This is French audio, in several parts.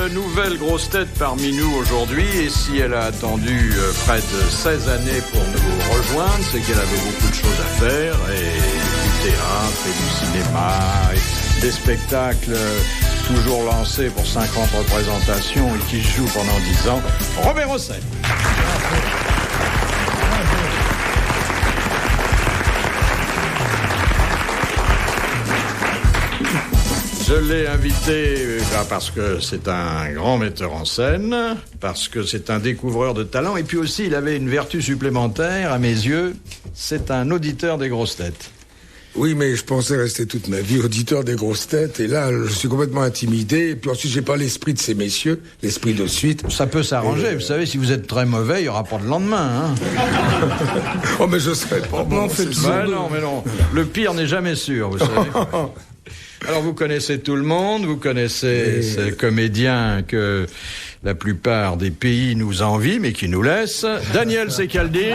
nouvelle grosse tête parmi nous aujourd'hui, et si elle a attendu près de 16 années pour nous rejoindre, c'est qu'elle avait beaucoup de choses à faire, et du théâtre, et du cinéma, et des spectacles toujours lancés pour 50 représentations et qui se jouent pendant 10 ans. Robert Hossein. Je l'ai invité parce que c'est un grand metteur en scène, parce que c'est un découvreur de talent, et puis aussi il avait une vertu supplémentaire, à mes yeux, c'est un auditeur des grosses têtes. Oui, mais je pensais rester toute ma vie auditeur des grosses têtes, et là, je suis complètement intimidé, et puis ensuite, j'ai pas l'esprit de ces messieurs, l'esprit de suite. Ça peut s'arranger, vous savez, si vous êtes très mauvais, il n'y aura pas de lendemain, hein. Oh, mais je serais pas bon, c'est ça. Non, mais non, le pire n'est jamais sûr, vous savez. Alors, vous connaissez tout le monde, vous connaissez ces comédiens que la plupart des pays nous envient, mais qui nous laissent. Daniel Secaldi.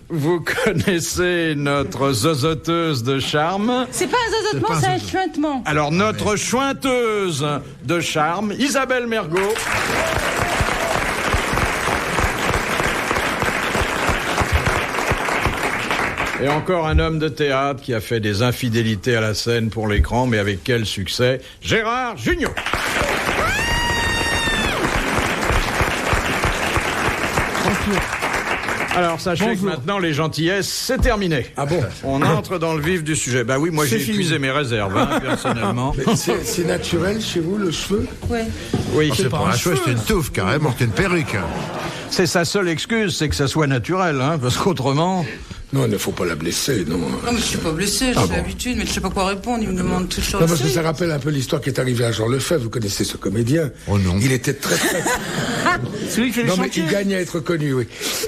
Vous connaissez notre zozoteuse de charme. C'est pas un zozotement, c'est un chuintement. Alors, notre chointeuse de charme, Isabelle Mergo. Et encore un homme de théâtre qui a fait des infidélités à la scène pour l'écran, mais avec quel succès, Gérard Jugnot. Alors, sachez que maintenant, les gentillesses, c'est terminé. Ah bon? On entre dans le vif du sujet. Bah oui, moi, j'ai épuisé mes réserves, personnellement. C'est naturel chez vous, le cheveu? Oui. C'est pas un cheveu, c'est une touffe, carrément, c'est une perruque. C'est sa seule excuse, c'est que ça soit naturel, hein, parce qu'autrement... Non, il ne faut pas la blesser, non. Non, mais je suis pas blessé, j'ai l'habitude, mais je sais pas quoi répondre, il me demande tout sur Non, parce que ça rappelle un peu l'histoire qui est arrivée à Jean Lefebvre, vous connaissez ce comédien. Oh non. Il était très... Celui qui fait les Non, mais chantiers. il gagne à être connu, oui.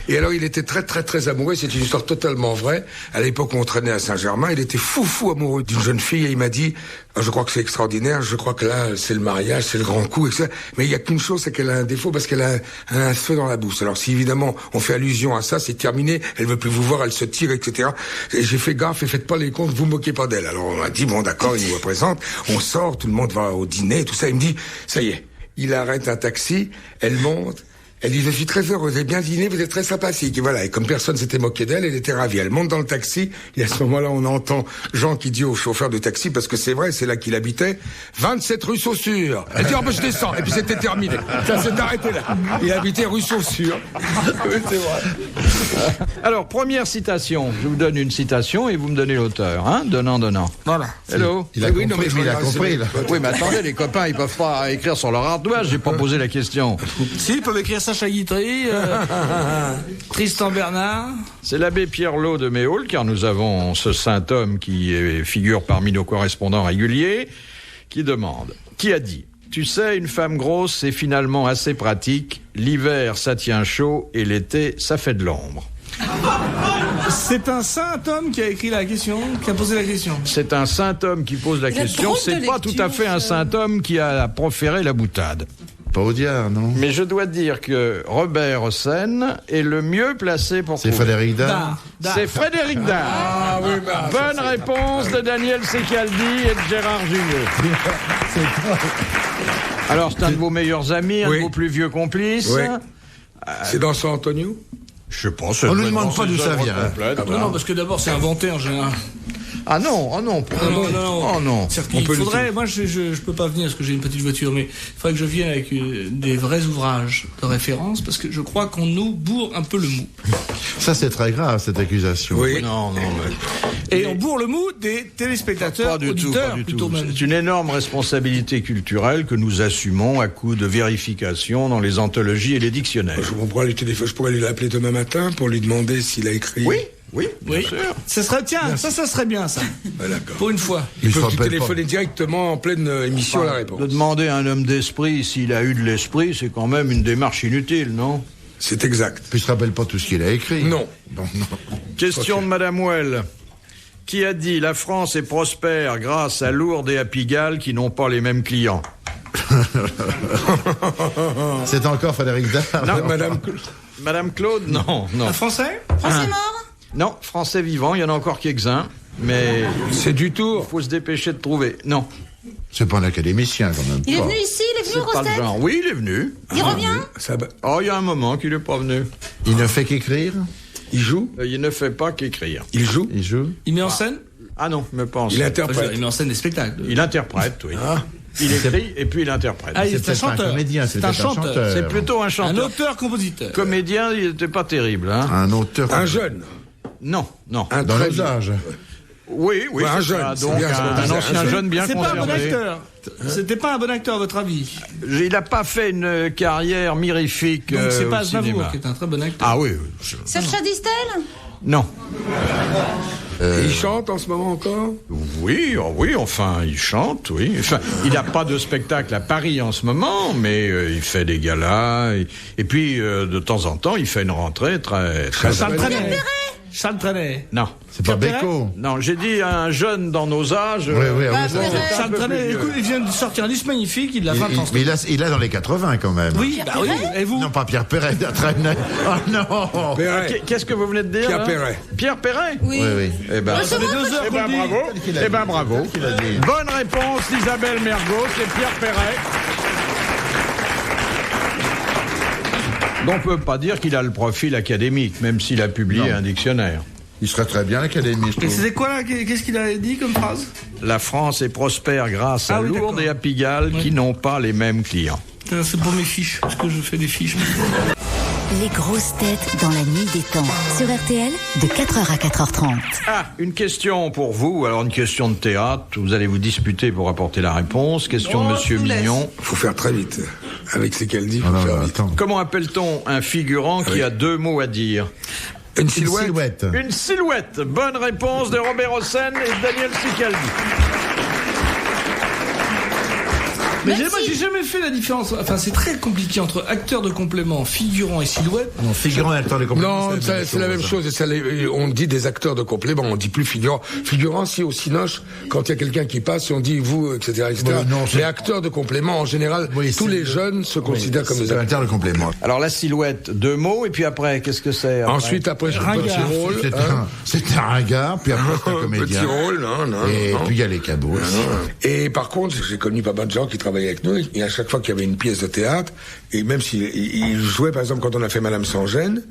Et alors, il était très amoureux, c'est une histoire totalement vraie. À l'époque où on traînait à Saint-Germain, il était fou amoureux d'une jeune fille, et il m'a dit, je crois que c'est extraordinaire, je crois que là, c'est le mariage, c'est le grand coup, etc. Mais il y a qu'une chose, c'est qu'elle a un défaut, parce qu'elle a un feu dans la bouche. Alors, si évidemment, on fait allusion à ça, c'est terminé, elle veut plus vous voir, elle se tire, etc. Et j'ai fait gaffe, et faites pas les comptes, vous moquez pas d'elle. Alors, on m'a dit, bon, d'accord, il nous représente, on sort, tout le monde va au dîner, tout ça, il me dit, ça y est, il arrête un taxi, elle monte, elle dit, je suis très heureuse, vous avez bien dîné, vous êtes très sympathique. Et voilà, et comme personne s'était moqué d'elle, elle était ravie. Elle monte dans le taxi, et à ce moment-là, on entend Jean qui dit au chauffeur de taxi, parce que c'est vrai, c'est là qu'il habitait, 27 rue Saussure. Elle dit, oh ben je descends, et puis c'était terminé. Ça s'est arrêté là. Il habitait rue Saussure. Oui, c'est vrai. Alors, première citation. Je vous donne une citation et vous me donnez l'auteur, hein, donnant. Voilà. Hello. Il a Oui, compris, non, mais mais il a compris, là. Oui, mais attendez, les copains, ils peuvent pas écrire sur leur ardoise, j'ai pas posé la question. Si, ils peuvent écrire Sacha Guitry, Tristan Bernard. C'est l'abbé Pierre-Lot de Méaul, car nous avons ce saint homme qui figure parmi nos correspondants réguliers, qui demande, qui a dit, tu sais, une femme grosse, c'est finalement assez pratique, l'hiver, ça tient chaud, et l'été, ça fait de l'ombre. C'est un saint homme qui a écrit la question, qui a posé la question. C'est un saint homme qui pose la Il a question, drôle de c'est pas lecture, tout à fait un saint homme qui a proféré la boutade. Pas Audiard, non? Mais je dois dire que Robert Hossein est le mieux placé pour C'est trouver. Frédéric Dard. C'est Frédéric Dard. Ah oui, bah, Bonne réponse de Daniel Secaldi et de Gérard Jugnot. Alors, c'est un de vos meilleurs amis, un de Oui. vos plus vieux complices. Oui. C'est dans San Antonio? Je sais pas, c'est On lui vraiment demande pas ses d'où ça œuvres vient, hein. complètes, Non, hein. non, parce que d'abord, c'est inventé en général. Ah non, oh non. Oh non. Il faudrait, moi je peux pas venir parce que j'ai une petite voiture, mais il faudrait que je vienne avec des vrais ouvrages de référence parce que je crois qu'on nous bourre un peu le mou. Ça, c'est très grave, cette accusation. Oui. Non, mais... Et on bourre le mou des téléspectateurs, Pas du auditeurs, tout. plutôt même. C'est une énorme responsabilité culturelle que nous assumons à coup de vérification dans les anthologies et les dictionnaires. Je pourrais lui l'appeler demain matin pour lui demander s'il a écrit. Oui, bien Oui, sûr. ça serait, tiens, ça serait bien ça, Ah, d'accord. pour une fois. Il faut se lui rappelle téléphoner directement en pleine émission la réponse. De demander à un homme d'esprit s'il a eu de l'esprit, c'est quand même une démarche inutile, non? C'est exact. Puis il se rappelle pas tout ce qu'il a écrit. Non. Non, non. Question de Madame Well, qui a dit « La France est prospère grâce à Lourdes et à Pigalle qui n'ont pas les mêmes clients ». C'est encore Frédéric Dard. Non, Madame Claude, non. Un français Français mort? Non, français vivant, il y en a encore quelques-uns. mais C'est du il tour. faut se dépêcher de trouver. Non, C'est pas un académicien, quand même. Il est pas. venu ici, il est venu c'est aux pas grosses le têtes. genre. Oui, il est venu. Il revient. Oh, il y a un moment qu'il n'est pas venu. Il ne fait qu'écrire. Il joue. Il ne fait pas qu'écrire. Il joue. Il joue. Il met en scène. Ah non, mais pas en Il scène. interprète. Il met en scène des spectacles. Il interprète, oui. Il écrit et puis il interprète. Ah, il est C'est un peut-être pas un chanteur. comédien, c'est C'est un peut-être un chanteur. chanteur. C'est plutôt un Un chanteur. auteur-compositeur. Comédien, il n'était pas terrible. Hein. Un auteur. Un jeune. Non. Un Dans très nos vieux. âges. Oui, Ouais, un c'est jeune, ça. c'est Donc bien, un c'est ancien un jeune bien C'est pas un bon conservé. acteur. C'était pas un bon acteur à votre avis. Il n'a pas fait une carrière mirifique Donc c'est au pas Aznavour cinéma. qui est un très bon acteur. Ah oui. Sacha Distel. Non. Et il chante en ce moment encore. Oui, enfin, il chante, oui. Enfin, il n'a pas de spectacle à Paris en ce moment, mais il fait des galas. Et puis, de temps en temps, il fait une rentrée très... Charles Trenet. Charles Trenet. Non. C'est pas Pierre Perret Bécaud. Non, j'ai dit un jeune dans nos âges. Oui, oui, oui. Ah, ça, Perret. c'est- Charles Trenet, écoute, il vient de sortir un disque magnifique, il l'a fait en Mais il a dans les 80 quand même. Oui, bah oui. Et vous Non, pas Pierre Perret, Trenet. Oh non. Perret. Qu'est-ce que vous venez de dire Pierre là Perret. Pierre Perret. Oui. Oui, oui. Eh ben, Ça fait 2 heures eh qu'on ben le dit. bravo. qu'il a Eh ben dit. bravo. Qu'il a dit. Bonne réponse d'Isabelle Mergo, c'est Pierre Perret. Donc on peut pas dire qu'il a le profil académique, même s'il a publié Non. un dictionnaire. Il serait très bien à l'Académie, je Et trouve. c'était quoi là? Qu'est-ce qu'il a dit comme phrase? La France est prospère grâce à Ah oui, Lourdes d'accord. et à Pigalle qui n'ont pas les mêmes clients. C'est pour mes fiches, parce que je fais des fiches. Les grosses têtes dans la nuit des temps. Sur RTL, de 4h à 4h30. Ah, une question pour vous, alors une question de théâtre, vous allez vous disputer pour apporter la réponse. Question de Monsieur je vous laisse. Mignon. Faut faire très vite. Avec ce qu'elle dit, faut Oh non, faire non, vite. attends. Comment appelle-t-on un figurant qui a 2 mots à dire? Une Une silhouette. silhouette. Une silhouette. Bonne réponse de Robert Hossein et de Daniel Sicaldi. Mais moi, j'ai jamais fait la différence. Enfin, c'est très compliqué entre acteur de complément, figurant et silhouette. Non, figurant et acteur de complément. Non, c'est la même chose. Et ça, on dit des acteurs de complément, on dit plus figurant. Figurant, si au Cinoche, quand il y a quelqu'un qui passe, on dit vous, etc. etc. Ouais, non, c'est- les acteurs de complément, en général, Oui, tous c'est les le- jeunes se considèrent comme des C'est un acteurs. acteur de complément. Alors la silhouette, 2 mots, et puis après, qu'est-ce que c'est après Ensuite, après, je fais un petit Ringard. rôle. C'est un ringard, puis après c'est un comédien. Petit rôle, non. Et non. puis il y a les cabots aussi. Et par contre, j'ai connu pas mal de gens qui travaillaient avec nous, et à chaque fois qu'il y avait une pièce de théâtre, et même s'ils jouaient, par exemple, quand on a fait Madame sans gêne,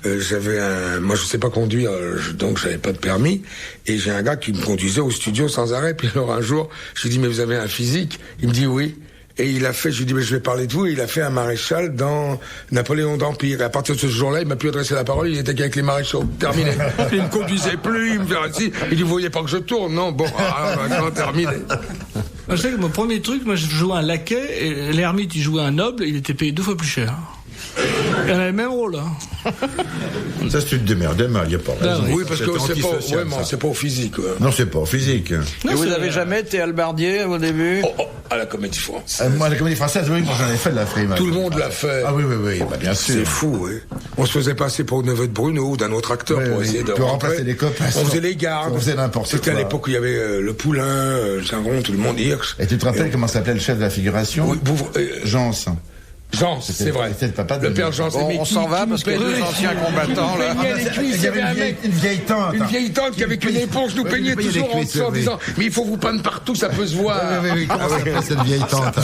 moi je sais pas conduire, donc j'avais pas de permis, et j'ai un gars qui me conduisait au studio sans arrêt, puis alors un jour, je lui dis, mais vous avez un physique? Il me dit oui. Et il a fait, je lui dis, mais je vais parler de vous, et il a fait un maréchal dans Napoléon d'Empire. Et à partir de ce jour-là, il m'a plus adressé la parole, il était qu'avec les maréchaux. Terminé. Il me conduisait plus, il me fait assis. Il dit, vous voyez pas que je tourne? Non, bon, alors, terminé. Moi, je sais que mon premier truc, moi, je jouais un laquais, et l'ermite, il jouait un noble, et il était payé 2 fois plus cher. Et on avait le même rôle, hein. Ça, c'est une démerde mal, il n'y a pas raison. Oui, parce que c'est pas, antisocial, ouais, mais ça. c'est pas au physique, quoi. Non, c'est pas physique. Et vous avez jamais été albardier au début? À la Comédie Française. Moi, la comédie française, oui, moi j'en ai fait de la frime. Tout le monde l'a fait. Ah oui, bah, bien sûr. C'est fou, oui. On se faisait passer pour le neveu de Bruno ou d'un autre acteur Oui, pour oui. essayer de Pour rentrer. remplacer les copains. On faisait les gardes. On faisait n'importe C'était à quoi. l'époque où il y avait le Poulain, Gingron, tout le monde, Hirsch. Et tu te rappelles comment s'appelait le chef de la figuration? Oui, Jean. Jean, c'est vrai. C'était le papa de père Jean, Bon, mais on qui- s'en va qui parce qu'il y a nous 2 peignait- anciens combattants là. qui nous peignait les cuisses, Il y avait un mec, une vieille tante. une vieille tante qui avec une éponge nous Oui, peignait nous peignait toujours les en cuisses, dessous en oui. disant, mais il faut vous peindre partout, ça peut se voir. Oui, comment s'appelait cette vieille tante?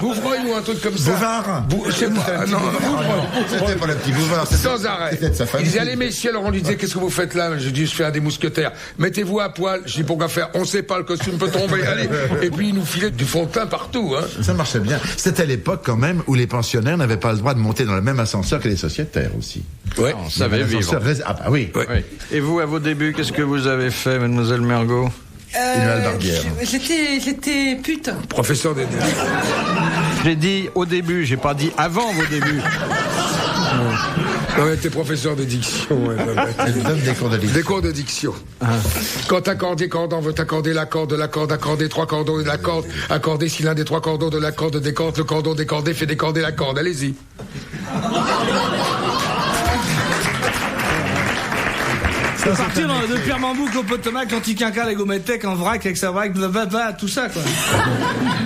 Bouvreuil ou un truc comme ça. Bouvard? Je sais pas. C'était un petit Non, Bouvard. C'était pas le petit Bouvard. c'était- sans arrêt. C'était de sa Il famille. disait, allez messieurs, alors on lui disait, qu'est-ce que vous faites là? J'ai dit, je fais un des mousquetaires. Mettez-vous à poil. Je dis, pourquoi faire? On sait pas, le costume peut tomber. Allez. Et puis il nous filait du fond de teint partout, hein. Ça marchait bien. C'était l'époque quand même où les pensionnaires n'avaient pas le droit de monter dans le même ascenseur que les sociétaires aussi. Ouais. On savait vivre. Ah bah oui. Ouais. Oui. Et vous, à vos débuts, qu'est-ce que vous avez fait, mademoiselle Mergo? Une albardière. J'étais pute. Professeur des J'ai dit au début, j'ai pas dit avant vos débuts. Non, mais t'es professeur de diction. Ouais, Elle donne des cours de diction. Des cours de diction. Quand t'accorder cordon veut accorder l'accord de l'accord, accorder 3 cordons de la corde, accorder si l'un des 3 cordons de la corde décorde, le cordon décordé fait décorder la corde. Allez-y. C'est partir de Pierre Mambouc au Potomac, l'anti-quinqual, les Gometec, en vrac, avec sa vrac, blablabla, tout ça, quoi.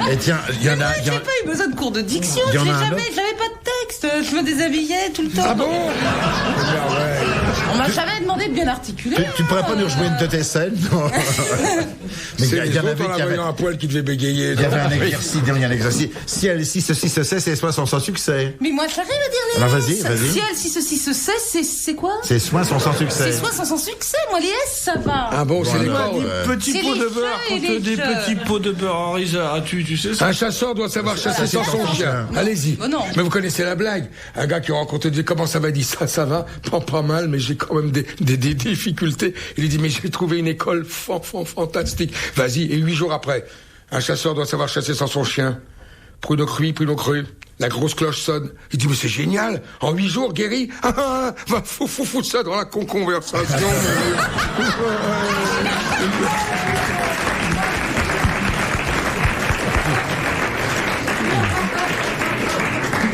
Et tiens, il y en a. J'ai pas eu besoin de cours de diction. Il y en a un J'avais pas de texte. Je me déshabillais tout le temps. Ah bon? On m'a jamais demandé de bien articuler. Tu pourrais pas nous rejouer une de tes scènes? Non. Mais C'est il y en avait en qui avaient... un poil qui devait bégayer. Il y avait un exercice, il y a un exercice. Si elle, si ceci, se sait, c'est soins sont sans succès. Mais moi, j'arrive à dire les Alors, S. vas-y. Si elle, si ceci, se sait, c'est quoi? Ces soins sont sans succès. C'est soit sans succès. Moi, les S, ça va. Ah bon, c'est les Voilà. cordes. Petits C'est pots les de beurre, chats et contre les des chats. petits pots de beurre. Henri, tu sais ça? Un chasseur doit savoir chasser sans son chien. Allez-y. Oh non. Mais vous connaissez la blague. Un gars qui rencontre dit comment ça va, dit ça va, pas mal, mais j'ai quand même des difficultés. Il lui dit mais j'ai trouvé une école fantastique. Vas-y. Et 8 jours après, un chasseur doit savoir chasser sans son chien. Pruneau cuit, pruneau cru. La grosse cloche sonne. Il dit mais c'est génial. En 8 jours guéri. Va foutre ça dans la conversation.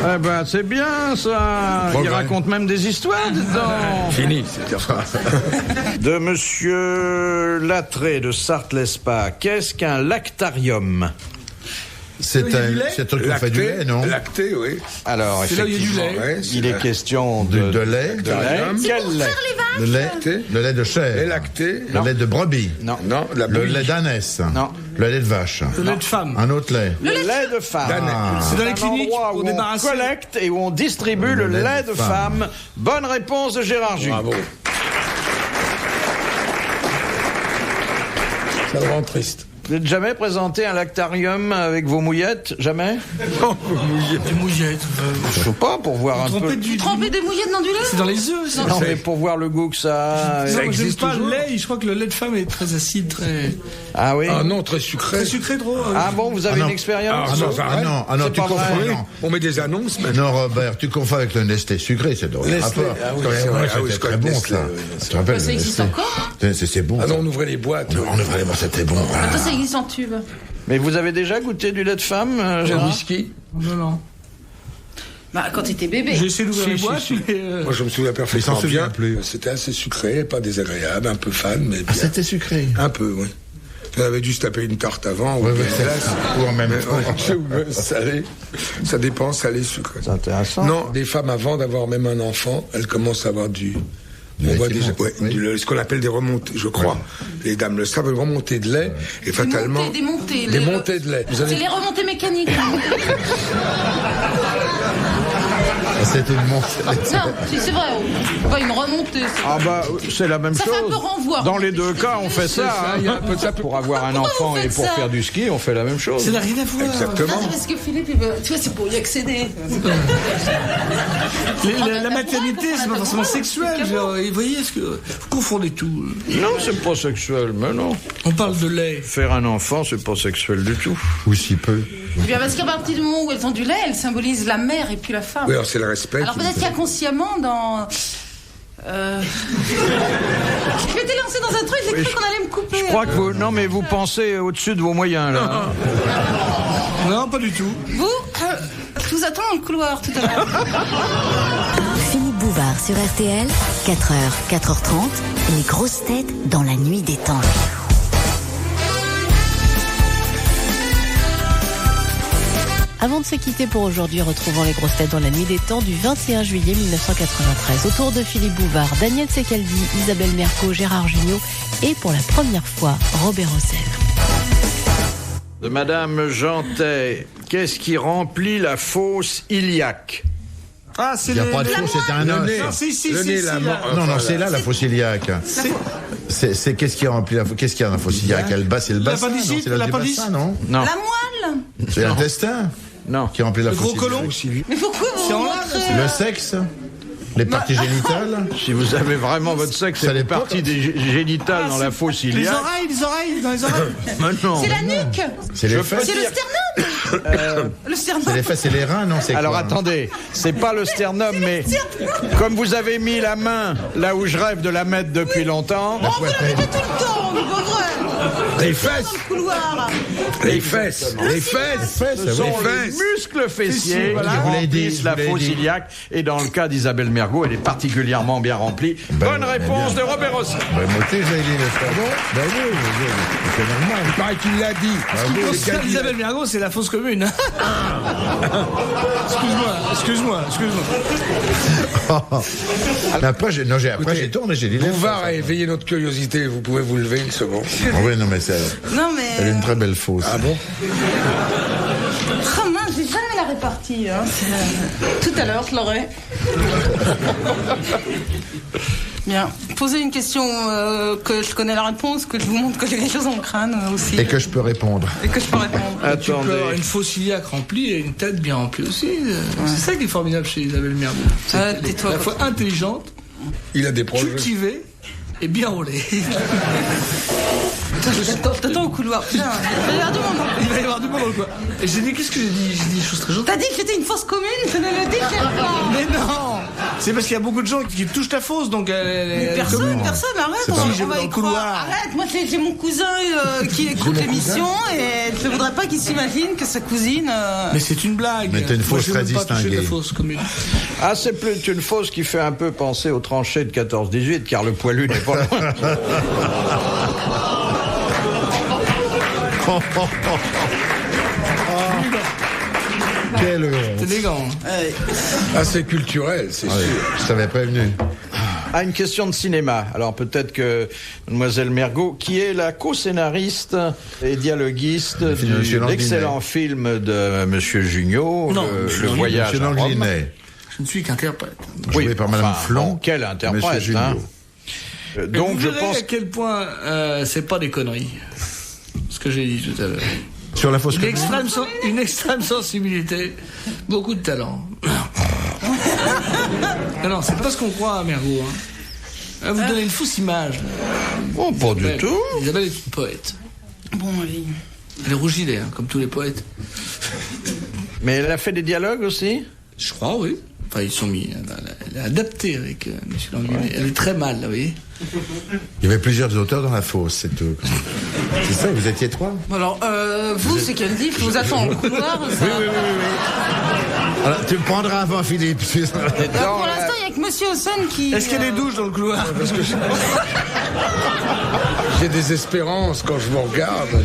Eh ben, c'est bien, ça. Bon, Il ben. raconte même des histoires dedans. Fini, c'est ça. De monsieur Latré de Sarthe-l'Espa. Qu'est-ce qu'un lactarium? C'est Il y a du lait un truc qu'on fait du lait, non? Lacté, oui. Alors, C'est là où il y a du effectivement, lait. Ouais, c'est il est la- question De lait. de lait. Quel lait? Le lait, le lait de Les chèvre. lactés. Le lait de brebis. Non. Non, la Le bouillie. lait d'ânesse. Non. Le lait de vache. Le lait de femme. Un autre lait. Le lait de femme. C'est dans les un cliniques endroit pour où on débarrasser. collecte et où on distribue le lait de femme. Bonne réponse de Gérard Jules. Bravo. Ça me rend triste. Vous n'êtes jamais présenté un lactarium avec vos mouillettes? Jamais? Des mouillettes. Je sais pas, pour voir un peu. Trempé du... Tremper des mouillettes dans du lait? C'est dans les œufs, ça. Non, mais pour voir le goût que ça a. Non, moi, j'aime existe pas toujours le lait. Je crois que le lait de femme est très acide, très Ah oui? Ah non, très sucré. très sucré, trop. Ah bon, vous avez Ah non. une expérience? Ah non, arrête. Ah non, C'est tu pas vrai. confonds. Non. On met des annonces maintenant. Non, Robert, tu confonds avec le Nestlé sucré, c'est drôle. Nestlé, ah oui, c'est vrai. Ah oui, je c'était très connais bon, Nestlé, ça. oui, bien Tu sûr. te rappelles Ça le existe Nestlé? encore? C'est bon. Ah ça. non, on ouvrait les boîtes. On ouvrait les boîtes, c'était bon. Ah. Toi, ça existe en tube. Mais vous avez déjà goûté du lait de femme, Un Gérard? whisky. Non. Bah, quand t'étais bébé. J'ai essayé d'ouvrir les boîtes, mais... Moi, je me souviens parfaitement Il s'en souvient bien. plus. C'était assez sucré, pas désagréable, un peu fan, mais Ah, bien. c'était sucré. Un peu, oui. On avait dû se taper une tarte avant, ou Ouais, bien ouais, une c'est glace. ou en même Mais, temps. ouais, salé. Ça dépend, salé, sucré. C'est intéressant. Non, des femmes, avant d'avoir même un enfant, elles commencent à avoir du... On lait voit qui déjà, monte, ouais, oui. ce qu'on appelle des remontées, je crois. Les dames le savent, une remontée de lait, et fatalement... Des montées. Des montées de lait. Vous C'est avez... les remontées mécaniques. C'est une montée. Non, si, c'est vrai. Pas une remontée. Ah bah, c'est la même Ça chose. fait un peu renvoi. Dans les deux cas, on fait ça. ça, hein. il y a un peu de ça. Pour avoir un Pourquoi enfant vous et faites pour ça faire du ski, on fait la même chose. Ça n'a rien à voir. Exactement. Ah, c'est parce que Philippe, tu vois, c'est pour y accéder. La maternité, c'est pas forcément sexuel. Genre, et vous voyez, est-ce que vous confondez tout? Non, c'est pas sexuel, mais non. On parle de lait. Faire un enfant, c'est pas sexuel du tout. Ou si peu. Eh bien, parce qu'à partir du moment où elles ont du lait, elles symbolisent la mère et puis la femme. Oui, alors c'est le respect. Alors peut-être qu'inconsciemment, dans... Je m'étais lancé dans un truc, j'ai cru qu'on allait me couper. Je crois que vous... Non, mais vous pensez au-dessus de vos moyens, là. Non, pas du tout. Vous, je vous attends dans le couloir tout à l'heure. Philippe Bouvard sur RTL, 4h, 4h30, les grosses têtes dans la nuit des temps. Avant de se quitter pour aujourd'hui, retrouvons les grosses têtes dans la nuit des temps du 21 juillet 1993. Autour de Philippe Bouvard, Daniel Secaldi, Isabelle Mergo, Gérard Jugnot et pour la première fois, Robert Hossein. De Madame Jantet, qu'est-ce qui remplit la fosse iliaque? Ah, c'est Il n'y a pas de faux, c'était un os. Non, si, Le nez, la mort. Non, c'est là la fosse iliaque. C'est qu'est-ce qui remplit la fosse? Qu'est-ce qu'il y a dans la fosse iliaque? C'est le bassin, non? L'appendicite, C'est le l'appendice. bassin, non? Non, La moelle. C'est l'intestin non. qui remplit la Le fosse gros iliaque. côlon. Mais pourquoi vous C'est en vous l'air, montrez Le sexe? Les parties génitales? Si vous avez vraiment votre sexe, Ça c'est les dépend. parties génitales dans la fosse Les iliaque. oreilles, dans les oreilles. Mais non. C'est la nuque. C'est les fesses? C'est le sternum. Le sternum. C'est les fesses, c'est les reins, non? C'est Alors quoi? attendez, c'est pas le sternum, mais comme vous avez mis la main là où je rêve de la mettre depuis longtemps, Oh, vous la mettez tout le temps, c'est pas vrai. Les fesses. Couloir. Les fesses. Les fesses. Ce sont les muscles fessiers qui remplissent la fosse iliaque. Et dans le cas d'Isabelle Mergo, elle est particulièrement bien remplie. Bonne réponse de Robert Hossein. Moi aussi, j'ai dit le faire. Ben oui, c'est normal. Il paraît qu'il l'a dit. Pour ça, Isabelle Mergo, c'est la fosse commune. Excuse-moi. Après, j'ai tourné, j'ai dit. Bouvard a éveillé notre curiosité. Vous pouvez vous lever une seconde. Oui, non, mais elle est une très belle fosse. Ah bon? Oh mince, j'ai jamais la répartie. Hein. Tout à l'heure, je l'aurai. Bien. Posez une question que je connais la réponse, que je vous montre que j'ai quelque chose dans le crâne aussi. Et que je peux répondre. Et que je peux répondre. Tu peux avoir une fosse iliaque remplie et une tête bien remplie aussi. C'est ça qui est formidable chez Isabelle Mergo. Tais-toi. À la fois intelligente, Il a des projets. cultivée et bien roulée. T'attends au couloir. Putain, il va y avoir du monde. Il va y avoir du monde quoi. Et j'ai dit, qu'est-ce que j'ai dit? J'ai dit des choses très gentilles. T'as dit que c'était une fosse commune, ça ne le déchire pas. Mais non! C'est parce qu'il y a beaucoup de gens qui touchent la fosse, donc Personne, arrête, on va y croire. Arrête, moi j'ai mon cousin qui écoute l'émission et je voudrais pas qu'il s'imagine que sa cousine... Mais c'est une blague. Mais t'as une fosse très Moi, je veux pas toucher distinguée. la fosse commune. Ah, c'est plus une fosse qui fait un peu penser aux tranchées de 14-18, car le poilu n'est pas loin. Quelle honte. C'est élégant. Assez culturel, c'est sûr. Je t'avais prévenu. Ah, une question de cinéma. Alors peut-être que Mademoiselle Mergo, qui est la co-scénariste et dialoguiste de l'excellent film de Monsieur Junio, le voyage Monsieur à Rome. Langlinet. Je ne suis qu'interprète. Joué par Madame Flon. Bon, quel interprète, Monsieur hein. Donc Donc vous je verrez pense... à quel point c'est pas des conneries. Ce que j'ai dit tout à l'heure. Sur la fosse commune. Une extrême sensibilité, beaucoup de talent. Non, c'est pas ce qu'on croit à Mergo. Hein. Vous donnez une fausse image. Oh, pas du tout. Isabelle est une poète. Bon, oui. Elle est rougilée, hein, comme tous les poètes. Mais elle a fait des dialogues aussi? Je crois, oui. Enfin, ils sont mis. Elle a adapté avec M. Langlinet. Elle est très mal, vous voyez. Il y avait plusieurs auteurs dans la fosse, c'est tout. C'est ça, vous étiez trois? Bon, alors, vous, c'est qu'elle dit, je vous attends au couloir. Ça... Oui. Alors, tu me prendras avant, Philippe. Pour l'instant, il n'y a que Monsieur Hossein qui... Est-ce qu'il y a des douches dans le couloir? Parce que J'ai des espérances quand je vous regarde.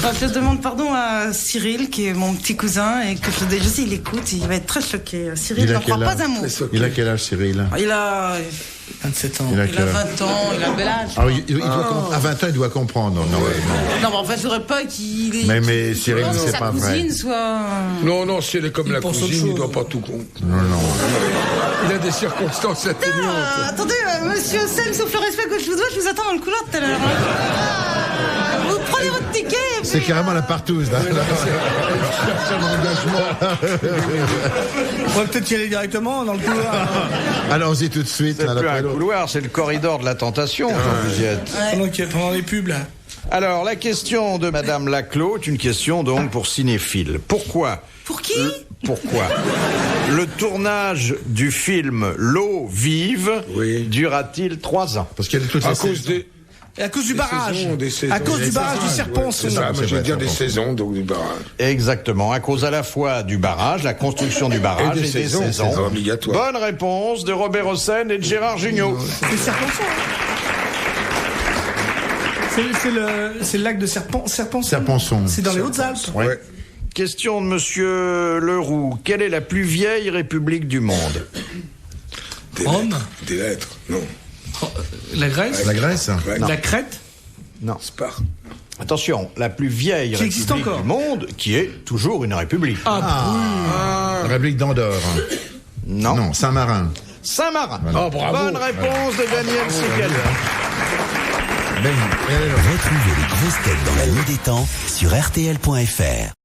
Enfin, je demande pardon à Cyril, qui est mon petit cousin, et que je sais, il écoute, il va être très choqué. Cyril n'en croit pas un mot. Il a quel âge, Cyril? Il a 27 ans. Il a 20 ans, il a un bel âge. Ah oui, à 20 ans, il doit comprendre. Non, mais en fait, je voudrais pas qu'il ait... Mais Cyril, c'est pas vrai. Cousine soit... Non, si elle est comme la cousine, il doit pas tout comprendre. Non. Il a des circonstances atténuantes. Attendez, Monsieur Hossein, sauf le respect que je vous dois, je vous attends dans le couloir tout à l'heure. Vous prenez votre ticket. C'est carrément la partouze, là. On va peut-être y aller directement dans le couloir. Allons-y tout de suite. C'est plus un couloir, c'est le corridor de la tentation quand vous y êtes. Pendant les pubs, là. Alors, la question de Madame Laclos est une question donc pour cinéphile. Pourquoi? Pour qui? Pourquoi le tournage du film L'eau vive dura-t-il 3 ans? Parce qu'il y a toutes les saisons. À cause du barrage. Saisons. À cause du barrage du Serpent. C'est ça, moi j'ai dire des saisons, donc du barrage. Exactement, à cause à la fois du barrage, la construction du barrage et des saisons. Obligatoires. Bonne réponse de Robert Hossein et de Gérard Jugnot. C'est Serpenson. C'est le lac de Serpenson. C'est dans les Hautes-Alpes. Ouais. Question de Monsieur Leroux. Quelle est la plus vieille république du monde? Rome. Des lettres, non. La Grèce. La Grèce? La Crète. Non. Sparte. Attention, la plus vieille Qui existe république encore du monde, qui est toujours une république. La République d'Andorre. Non, Saint-Marin. Saint-Marin. Oh, bravo. Bonne réponse de Daniel Secaldi. Retrouvez les grosses têtes dans la nuit des temps sur RTL.fr.